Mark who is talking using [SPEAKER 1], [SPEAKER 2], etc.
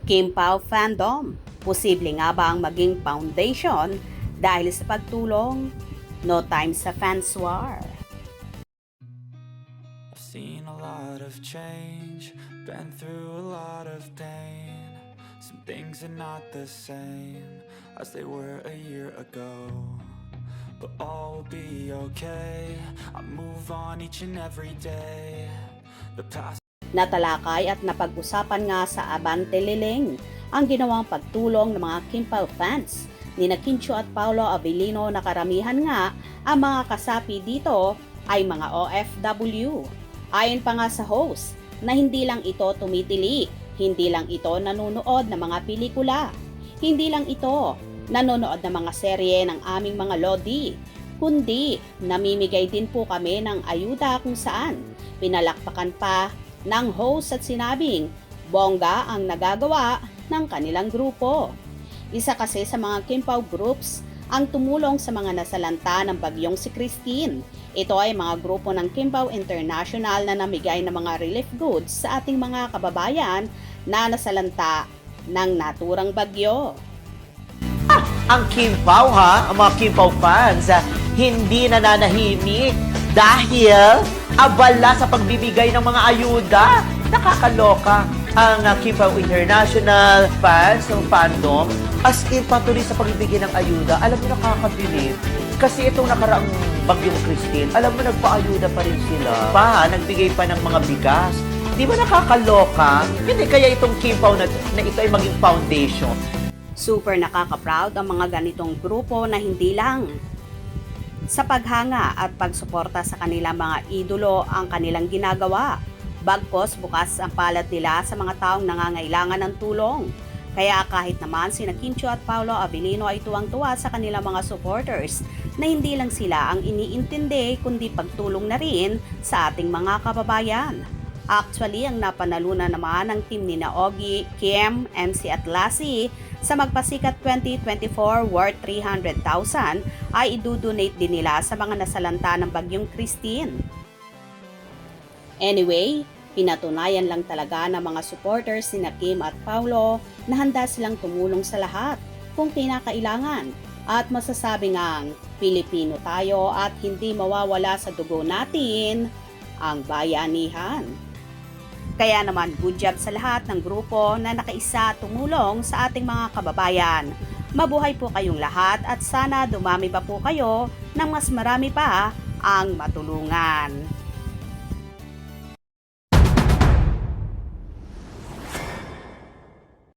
[SPEAKER 1] Kim Pao fandom, posible nga ba ang maging foundation dahil sa pagtulong? No time sa fans war.
[SPEAKER 2] I've seen a lot of change, been through a lot of pain. Some things are not the same as they were a year ago, but all will be okay. I move on each and every day. The past
[SPEAKER 1] Natalakay at napag-usapan nga sa Abante Liling ang ginawang pagtulong ng mga Kim Pao fans ni Quincho at Paolo Avellino na karamihan nga ang mga kasapi dito ay mga OFW. Ayon pa nga sa host na hindi lang ito tumitili, hindi lang ito nanonood ng mga pelikula, hindi lang ito nanonood ng mga serye ng aming mga lodi, kundi namimigay din po kami ng ayuda kung saan pinalakpakan pa ng host at sinabing bongga ang nagagawa ng kanilang grupo. Isa kasi sa mga Kim Pao groups ang tumulong sa mga nasalanta ng bagyong si Christine. Ito ay mga grupo ng Kim Pao International na namigay ng mga relief goods sa ating mga kababayan na nasalanta ng naturang bagyo.
[SPEAKER 3] Ang Kim Pao ang mga Kim Pao fans, hindi nananahimik dahil abala sa pagbibigay ng mga ayuda. Nakakaloka ang Kim Pao International fans ng fandom as in patuloy sa pagbibigay ng ayuda. Alam mo, nakakabilib. Kasi itong nakaraang bagyong Christine, alam mo, nagpa-ayuda pa rin sila. Nagbigay pa ng mga bigas. Di ba nakakaloka? Hindi kaya itong Kim Pao na ito ay maging foundation.
[SPEAKER 1] Super nakaka-proud ang mga ganitong grupo na hindi lang sa paghanga at pagsuporta sa kanilang mga idolo ang kanilang ginagawa. Bagkos bukas ang palad nila sa mga taong nangangailangan ng tulong. Kaya kahit naman sina Quincho at Paolo Avellino ay tuwang-tuwa sa kanilang mga supporters na hindi lang sila ang iniintindi kundi pagtulong na rin sa ating mga kababayan. Actually, ang napanalunan naman ng team ni Ogie, Kim, MC at Lassie sa Magpasikat 2024 worth 300,000 ay idudonate din nila sa mga nasalanta ng bagyong Christine. Anyway, pinatunayan lang talaga ng mga supporters ni Kim at Paolo na handa silang tumulong sa lahat kung kinakailangan at masasabi ngang Pilipino tayo at hindi mawawala sa dugo natin ang bayanihan. Kaya naman good job sa lahat ng grupo na nakaisa tumulong sa ating mga kababayan. Mabuhay po kayong lahat at sana dumami pa po kayo ng mas marami pa ang matulungan.